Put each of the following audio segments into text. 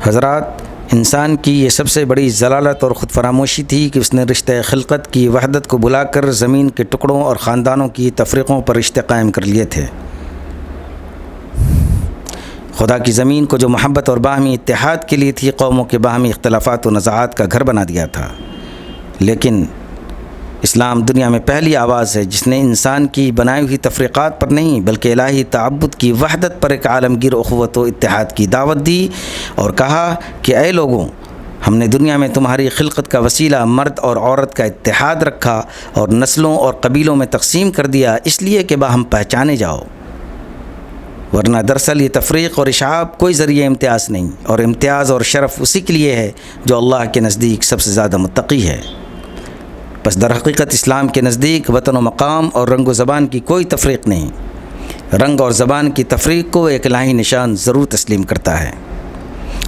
حضرات، انسان کی یہ سب سے بڑی ضلالت اور خود فراموشی تھی کہ اس نے رشتہ خلقت کی وحدت کو بلا کر زمین کے ٹکڑوں اور خاندانوں کی تفریقوں پر رشتے قائم کر لیے تھے۔ خدا کی زمین کو جو محبت اور باہمی اتحاد کے لیے تھی، قوموں کے باہمی اختلافات و نزاعات کا گھر بنا دیا تھا۔ لیکن اسلام دنیا میں پہلی آواز ہے جس نے انسان کی بنائی ہوئی تفریقات پر نہیں بلکہ الہی تعبد کی وحدت پر ایک عالمگیر اخوت و اتحاد کی دعوت دی اور کہا کہ اے لوگوں، ہم نے دنیا میں تمہاری خلقت کا وسیلہ مرد اور عورت کا اتحاد رکھا اور نسلوں اور قبیلوں میں تقسیم کر دیا، اس لیے کہ باہم پہچانے جاؤ، ورنہ دراصل یہ تفریق اور اشعاب کوئی ذریعہ امتیاز نہیں، اور امتیاز اور شرف اسی کے لیے ہے جو اللہ کے نزدیک سب سے زیادہ متقی ہے۔ بس در حقیقت اسلام کے نزدیک وطن و مقام اور رنگ و زبان کی کوئی تفریق نہیں، رنگ اور زبان کی تفریق کو ایک الہی نشان ضرور تسلیم کرتا ہے،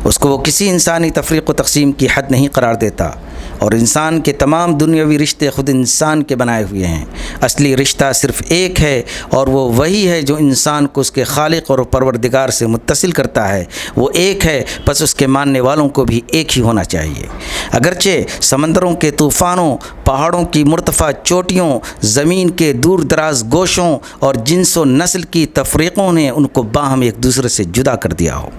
اس کو وہ کسی انسانی تفریق و تقسیم کی حد نہیں قرار دیتا، اور انسان کے تمام دنیاوی رشتے خود انسان کے بنائے ہوئے ہیں۔ اصلی رشتہ صرف ایک ہے اور وہ وہی ہے جو انسان کو اس کے خالق اور پروردگار سے متصل کرتا ہے، وہ ایک ہے، پس اس کے ماننے والوں کو بھی ایک ہی ہونا چاہیے۔ اگرچہ سمندروں کے طوفانوں، پہاڑوں کی مرتفع چوٹیوں، زمین کے دور دراز گوشوں اور جنس و نسل کی تفریقوں نے ان کو باہم ایک دوسرے سے جدا کر دیا ہو،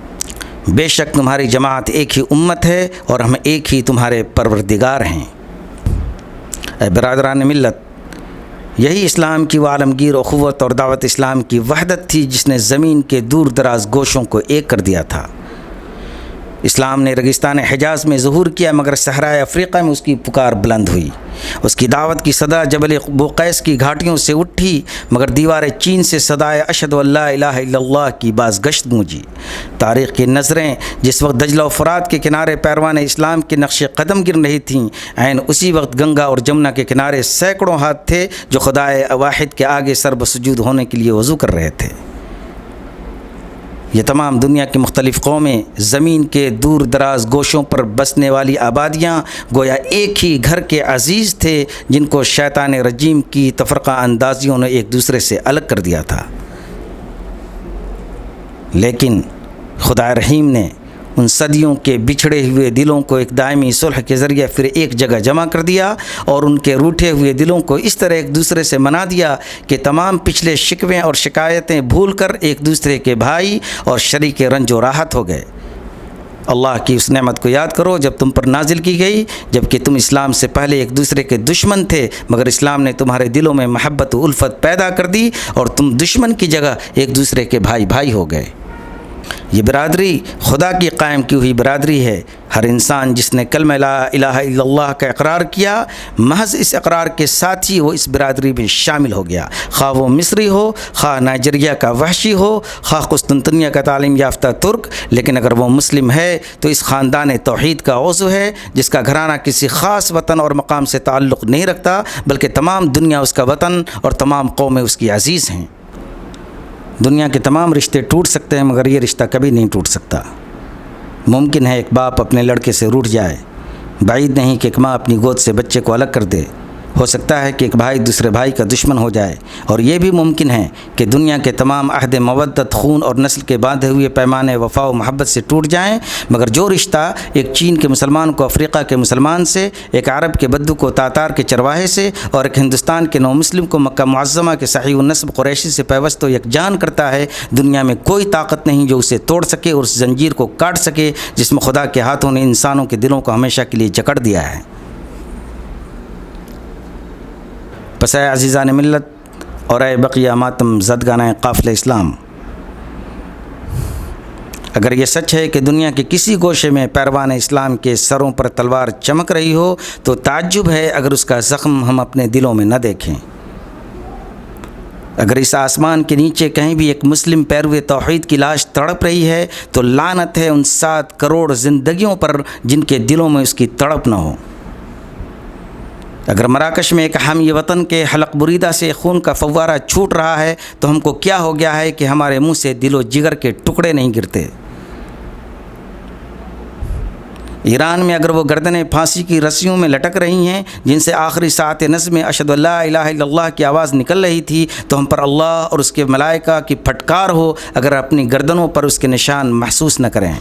بے شک تمہاری جماعت ایک ہی امت ہے اور ہم ایک ہی تمہارے پروردگار ہیں۔ اے برادران ملت، یہی اسلام کی وہ عالمگیر اخوت اور دعوت اسلام کی وحدت تھی جس نے زمین کے دور دراز گوشوں کو ایک کر دیا تھا۔ اسلام نے ریگستان حجاز میں ظہور کیا، مگر صحرائے افریقہ میں اس کی پکار بلند ہوئی۔ اس کی دعوت کی صدا جبل بوقیس کی گھاٹیوں سے اٹھی، مگر دیوار چین سے صدائے اشہد ان لا الہ الا اللہ کی باز گشت گونجی۔ تاریخ کی نظریں جس وقت دجلہ و فرات کے کنارے پیروان اسلام کے نقش قدم گر رہی تھیں، عین اسی وقت گنگا اور جمنا کے کنارے سینکڑوں ہاتھ تھے جو خدائے واحد کے آگے سر بسجود ہونے کے لیے وضو کر رہے تھے۔ یہ تمام دنیا کی مختلف قومیں، زمین کے دور دراز گوشوں پر بسنے والی آبادیاں گویا ایک ہی گھر کے عزیز تھے جن کو شیطان رجیم کی تفرقہ اندازیوں نے ایک دوسرے سے الگ کر دیا تھا۔ لیکن خدا رحیم نے ان صدیوں کے بچھڑے ہوئے دلوں کو ایک دائمی صلح کے ذریعے پھر ایک جگہ جمع کر دیا اور ان کے روٹھے ہوئے دلوں کو اس طرح ایک دوسرے سے منا دیا کہ تمام پچھلے شکوے اور شکایتیں بھول کر ایک دوسرے کے بھائی اور شریک رنج و راحت ہو گئے۔ اللہ کی اس نعمت کو یاد کرو جب تم پر نازل کی گئی، جب کہ تم اسلام سے پہلے ایک دوسرے کے دشمن تھے، مگر اسلام نے تمہارے دلوں میں محبت و الفت پیدا کر دی اور تم دشمن کی جگہ ایک دوسرے کے بھائی ہو گئے۔ یہ برادری خدا کی قائم کی ہوئی برادری ہے۔ ہر انسان جس نے کلمہ لا الہ الا اللہ کا اقرار کیا، محض اس اقرار کے ساتھ ہی وہ اس برادری میں شامل ہو گیا، خواہ وہ مصری ہو، خواہ نائجیریا کا وحشی ہو، خواہ قسطنطنیہ کا تعلیم یافتہ ترک، لیکن اگر وہ مسلم ہے تو اس خاندان توحید کا عضو ہے جس کا گھرانہ کسی خاص وطن اور مقام سے تعلق نہیں رکھتا بلکہ تمام دنیا اس کا وطن اور تمام قومیں اس کی عزیز ہیں۔ دنیا کے تمام رشتے ٹوٹ سکتے ہیں مگر یہ رشتہ کبھی نہیں ٹوٹ سکتا۔ ممکن ہے ایک باپ اپنے لڑکے سے روٹھ جائے، بعید نہیں کہ ایک ماں اپنی گود سے بچے کو الگ کر دے، ہو سکتا ہے کہ ایک بھائی دوسرے بھائی کا دشمن ہو جائے، اور یہ بھی ممکن ہے کہ دنیا کے تمام عہد مودت، خون اور نسل کے باندھے ہوئے پیمانے وفا و محبت سے ٹوٹ جائیں، مگر جو رشتہ ایک چین کے مسلمان کو افریقہ کے مسلمان سے، ایک عرب کے بدو کو تاتار کے چرواہے سے، اور ایک ہندوستان کے نو مسلم کو مکہ معظمہ کے صحیح النسب قریشی سے پیوست و یکجان کرتا ہے، دنیا میں کوئی طاقت نہیں جو اسے توڑ سکے اور اس زنجیر کو کاٹ سکے جس میں خدا کے ہاتھوں نے انسانوں کے دلوں کو ہمیشہ کے لیے جکڑ دیا ہے۔ پس اے عزیزان ملت اور اے بقیہ ماتم زدگانہ قافلہ اسلام، اگر یہ سچ ہے کہ دنیا کے کسی گوشے میں پیروان اسلام کے سروں پر تلوار چمک رہی ہو تو تعجب ہے اگر اس کا زخم ہم اپنے دلوں میں نہ دیکھیں۔ اگر اس آسمان کے نیچے کہیں بھی ایک مسلم پیرو توحید کی لاش تڑپ رہی ہے تو لعنت ہے ان 7 کروڑ زندگیوں پر جن کے دلوں میں اس کی تڑپ نہ ہو۔ اگر مراکش میں ایک حامی وطن کے حلق بریدہ سے خون کا فوارہ چھوٹ رہا ہے تو ہم کو کیا ہو گیا ہے کہ ہمارے منہ سے دل و جگر کے ٹکڑے نہیں گرتے؟ ایران میں اگر وہ گردنیں پھانسی کی رسیوں میں لٹک رہی ہیں جن سے آخری ساعت نظم اشہد ان لا الہ الا اللہ کی آواز نکل رہی تھی، تو ہم پر اللہ اور اس کے ملائکہ کی پھٹکار ہو اگر اپنی گردنوں پر اس کے نشان محسوس نہ کریں۔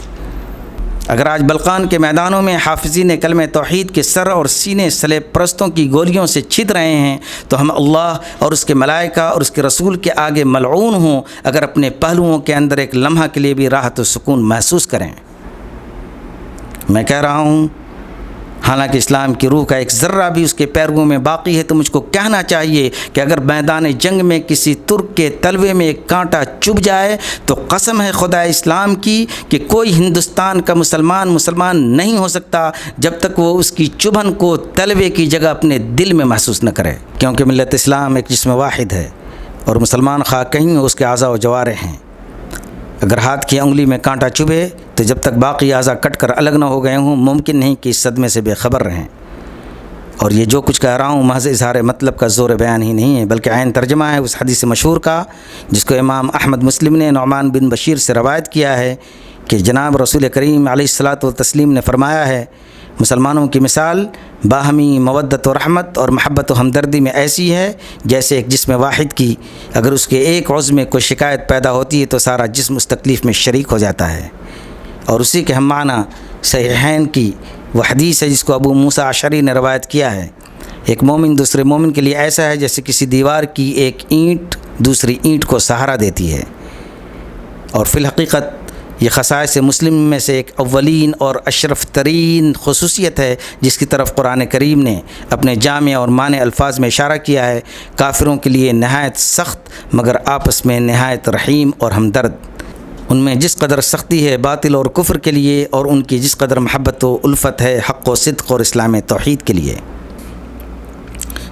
اگر آج بلقان کے میدانوں میں حافظین کلمہ توحید کے سر اور سینے صلیب پرستوں کی گولیوں سے چھد رہے ہیں تو ہم اللہ اور اس کے ملائکہ اور اس کے رسول کے آگے ملعون ہوں اگر اپنے پہلوؤں کے اندر ایک لمحہ کے لیے بھی راحت و سکون محسوس کریں۔ میں کہہ رہا ہوں حالانکہ اسلام کی روح کا ایک ذرہ بھی اس کے پیرووں میں باقی ہے تو مجھ کو کہنا چاہیے کہ اگر میدان جنگ میں کسی ترک کے تلوے میں ایک کانٹا چبھ جائے تو قسم ہے خدا اسلام کی کہ کوئی ہندوستان کا مسلمان نہیں ہو سکتا جب تک وہ اس کی چبھن کو تلوے کی جگہ اپنے دل میں محسوس نہ کرے، کیونکہ ملت اسلام ایک جسم واحد ہے اور مسلمان خواہ کہیں اس کے اعضاء و جوارح ہیں۔ اگر ہاتھ کی انگلی میں کانٹا چبھے تو جب تک باقی اعضاء کٹ کر الگ نہ ہو گئے ہوں ممکن نہیں کہ اس صدمے سے بے خبر رہیں۔ اور یہ جو کچھ کہہ رہا ہوں محض اظہار مطلب کا زور بیان ہی نہیں ہے بلکہ عین ترجمہ ہے اس حدیث مشہور کا جس کو امام احمد مسلم نے نعمان بن بشیر سے روایت کیا ہے کہ جناب رسول کریم علیہ الصلاۃ والتسلیم نے فرمایا ہے، مسلمانوں کی مثال باہمی مودت و رحمت اور محبت و ہمدردی میں ایسی ہے جیسے ایک جسم واحد کی اگر اس کے ایک عضو میں کوئی شکایت پیدا ہوتی ہے تو سارا جسم اس تکلیف میں شریک ہو جاتا ہے۔ اور اسی کے ہم معنی صحیحین کی وہ حدیث ہے جس کو ابو موسیٰ اشعری نے روایت کیا ہے، ایک مومن دوسرے مومن کے لیے ایسا ہے جیسے کسی دیوار کی ایک اینٹ دوسری اینٹ کو سہارا دیتی ہے۔ اور فی الحقیقت یہ خصائص مسلم میں سے ایک اولین اور اشرف ترین خصوصیت ہے جس کی طرف قرآن کریم نے اپنے جامع اور معنی الفاظ میں اشارہ کیا ہے، کافروں کے لیے نہایت سخت مگر آپس میں نہایت رحیم اور ہمدرد۔ ان میں جس قدر سختی ہے باطل اور کفر کے لیے اور ان کی جس قدر محبت و الفت ہے حق و صدق اور اسلام توحید کے لیے۔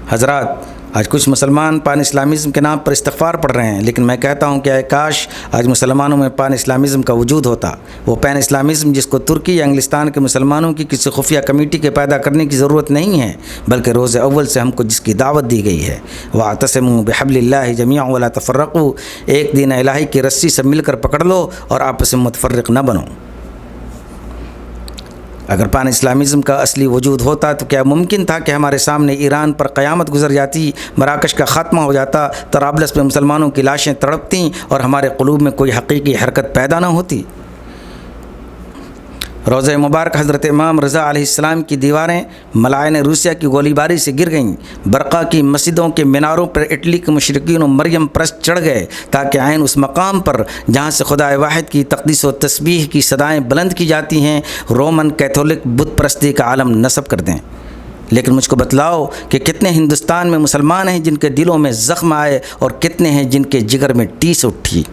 حضرات، آج کچھ مسلمان پان اسلامیزم کے نام پر استغفار پڑھ رہے ہیں، لیکن میں کہتا ہوں کہ اے کاش آج مسلمانوں میں پان اسلامیزم کا وجود ہوتا۔ وہ پین اسلامیزم جس کو ترکی یا انگلستان کے مسلمانوں کی کسی خفیہ کمیٹی کے پیدا کرنے کی ضرورت نہیں ہے بلکہ روز اول سے ہم کو جس کی دعوت دی گئی ہے، وَاعْتَصِمُوا بِحَبْلِ اللَّهِ جَمِيعًا وَلَا تَفَرَّقُوا، ایک دین الہی کی رسی سے مل کر پکڑ لو اور آپس میں متفرق نہ بنو۔ اگر پان اسلامیزم کا اصلی وجود ہوتا تو کیا ممکن تھا کہ ہمارے سامنے ایران پر قیامت گزر جاتی، مراکش کا خاتمہ ہو جاتا، طرابلس میں مسلمانوں کی لاشیں تڑپتیں اور ہمارے قلوب میں کوئی حقیقی حرکت پیدا نہ ہوتی؟ روضہ مبارک حضرت امام رضا علیہ السلام کی دیواریں ملائن روسیہ کی گولی باری سے گر گئیں، برقع کی مسجدوں کے میناروں پر اٹلی کے مشرکین و مریم پرست چڑھ گئے تاکہ عین اس مقام پر جہاں سے خدا واحد کی تقدیس و تسبیح کی صدائیں بلند کی جاتی ہیں رومن کیتھولک بت پرستی کا عالم نصب کر دیں۔ لیکن مجھ کو بتلاؤ کہ کتنے ہندوستان میں مسلمان ہیں جن کے دلوں میں زخم آئے اور کتنے ہیں جن کے جگر میں ٹیس اٹھی؟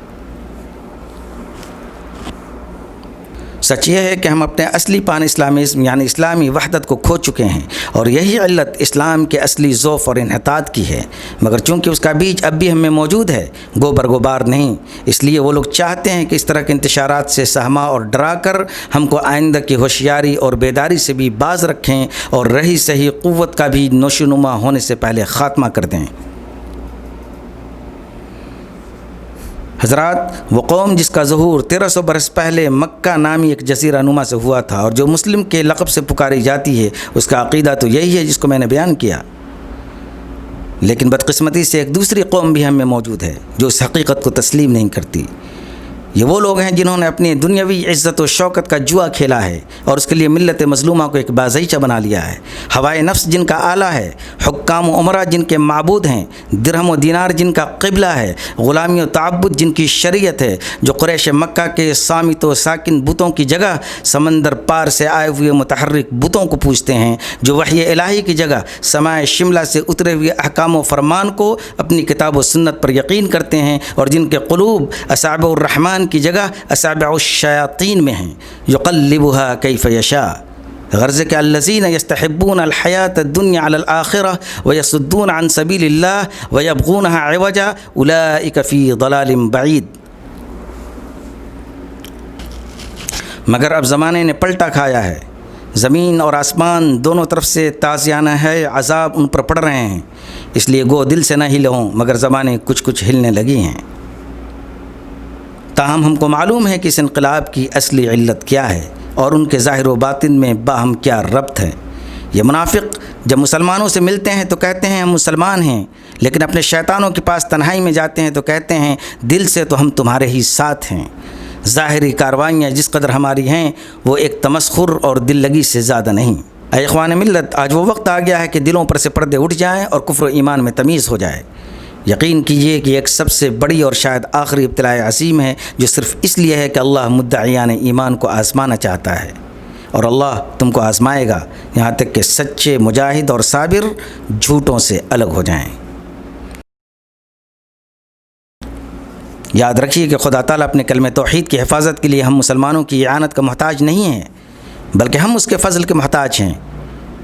سچ یہ ہے کہ ہم اپنے اصلی پان اسلامیزم یعنی اسلامی وحدت کو کھو چکے ہیں اور یہی علت اسلام کے اصلی ذوف اور انحطاط کی ہے، مگر چونکہ اس کا بیج اب بھی ہم میں موجود ہے گوبر گوبار نہیں، اس لیے وہ لوگ چاہتے ہیں کہ اس طرح کے انتشارات سے سہما اور ڈرا کر ہم کو آئندہ کی ہوشیاری اور بیداری سے بھی باز رکھیں اور رہی صحیح قوت کا بھی نوشو نما ہونے سے پہلے خاتمہ کر دیں۔ حضرات، وہ قوم جس کا ظہور 1300 برس پہلے مکہ نامی ایک جزیرہ نما سے ہوا تھا اور جو مسلم کے لقب سے پکاری جاتی ہے، اس کا عقیدہ تو یہی ہے جس کو میں نے بیان کیا، لیکن بدقسمتی سے ایک دوسری قوم بھی ہم میں موجود ہے جو اس حقیقت کو تسلیم نہیں کرتی۔ یہ وہ لوگ ہیں جنہوں نے اپنی دنیاوی عزت و شوکت کا جوا کھیلا ہے اور اس کے لیے ملت مظلومہ کو ایک بازیچہ بنا لیا ہے، ہوائے نفس جن کا آلہ ہے، حکام و عمرہ جن کے معبود ہیں، درہم و دینار جن کا قبلہ ہے، غلامی و تعبد جن کی شریعت ہے، جو قریش مکہ کے صامت و ساکن بتوں کی جگہ سمندر پار سے آئے ہوئے متحرک بتوں کو پوجتے ہیں، جو وحی الہی کی جگہ سمائے شملہ سے اترے ہوئے احکام و فرمان کو اپنی کتاب و سنت پر یقین کرتے ہیں اور جن کے قلوب اصابع الرحمن کی جگہ اصابع الشیاطین میں ہیں، یقلبها کیف یشاء، غرض کہ الذین یستحبون الحیاۃ الدنیا علی الآخرہ ویصدون عن سبیل اللہ ویبغونها عوجا اولئک فی ضلال بعید۔ مگر اب زمانے نے پلٹا کھایا ہے، زمین اور آسمان دونوں طرف سے تازیانہ ہے عذاب ان پر پڑ رہے ہیں، اس لیے گو دل سے نہ ہلے ہوں مگر زمانے کچھ ہلنے لگی ہیں۔ تاہم ہم کو معلوم ہے کہ اس انقلاب کی اصلی علت کیا ہے اور ان کے ظاہر و باطن میں باہم کیا ربط ہے۔ یہ منافق جب مسلمانوں سے ملتے ہیں تو کہتے ہیں ہم مسلمان ہیں، لیکن اپنے شیطانوں کے پاس تنہائی میں جاتے ہیں تو کہتے ہیں دل سے تو ہم تمہارے ہی ساتھ ہیں۔ ظاہری کارروائیاں جس قدر ہماری ہیں وہ ایک تمسخر اور دل لگی سے زیادہ نہیں۔ اے اخوان ملت، آج وہ وقت آ گیا ہے کہ دلوں پر سے پردے اٹھ جائیں اور کفر و ایمان میں تمیز ہو جائے۔ یقین کیجئے کہ ایک سب سے بڑی اور شاید آخری ابتلاء عظیم ہے جو صرف اس لیے ہے کہ اللہ مدعیان ایمان کو آزمانا چاہتا ہے، اور اللہ تم کو آزمائے گا یہاں تک کہ سچے مجاہد اور صابر جھوٹوں سے الگ ہو جائیں۔ یاد رکھیے کہ خدا تعالیٰ اپنے کلمہ توحید کی حفاظت کے لیے ہم مسلمانوں کی اعانت کا محتاج نہیں ہیں، بلکہ ہم اس کے فضل کے محتاج ہیں۔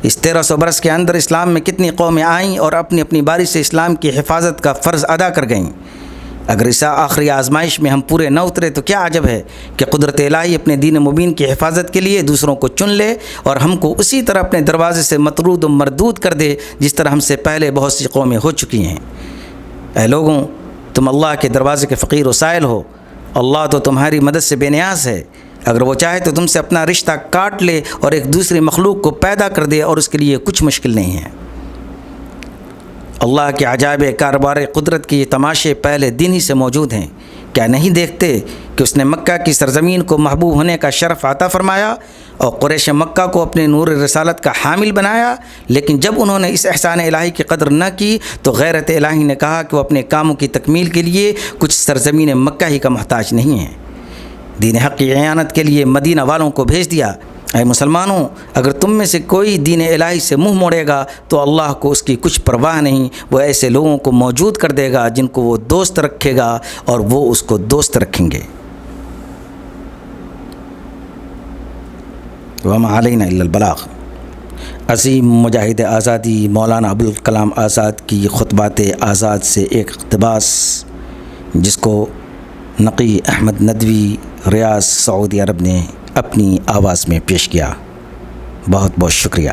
اس 1300 برس کے اندر اسلام میں کتنی قومیں آئیں اور اپنی اپنی باری سے اسلام کی حفاظت کا فرض ادا کر گئیں۔ اگر اس آخری آزمائش میں ہم پورے نہ اترے تو کیا عجب ہے کہ قدرت الہی اپنے دین مبین کی حفاظت کے لیے دوسروں کو چن لے اور ہم کو اسی طرح اپنے دروازے سے مطرود و مردود کر دے جس طرح ہم سے پہلے بہت سی قومیں ہو چکی ہیں۔ اے لوگوں، تم اللہ کے دروازے کے فقیر و سائل ہو، اللہ تو تمہاری مدد سے بے نیاز ہے۔ اگر وہ چاہے تو تم سے اپنا رشتہ کاٹ لے اور ایک دوسری مخلوق کو پیدا کر دے، اور اس کے لیے کچھ مشکل نہیں ہے۔ اللہ کے عجائب کاروبار قدرت کے یہ تماشے پہلے دن ہی سے موجود ہیں۔ کیا نہیں دیکھتے کہ اس نے مکہ کی سرزمین کو محبوب ہونے کا شرف عطا فرمایا اور قریش مکہ کو اپنے نور رسالت کا حامل بنایا، لیکن جب انہوں نے اس احسان الہی کی قدر نہ کی تو غیرت الہی نے کہا کہ وہ اپنے کاموں کی تکمیل کے لیے کچھ سرزمین مکہ ہی کا محتاج نہیں ہے۔ دین حق کی اعانت کے لیے مدینہ والوں کو بھیج دیا۔ اے مسلمانوں، اگر تم میں سے کوئی دین الہی سے منہ موڑے گا تو اللہ کو اس کی کچھ پرواہ نہیں، وہ ایسے لوگوں کو موجود کر دے گا جن کو وہ دوست رکھے گا اور وہ اس کو دوست رکھیں گے۔ وما علینا الا البلاغ۔ عظیم مجاہد آزادی مولانا ابوالکلام آزاد کی خطبات آزاد سے ایک اقتباس، جس کو نقی احمد ندوی ریاض سعودی عرب نے اپنی آواز میں پیش کیا۔ بہت بہت شکریہ۔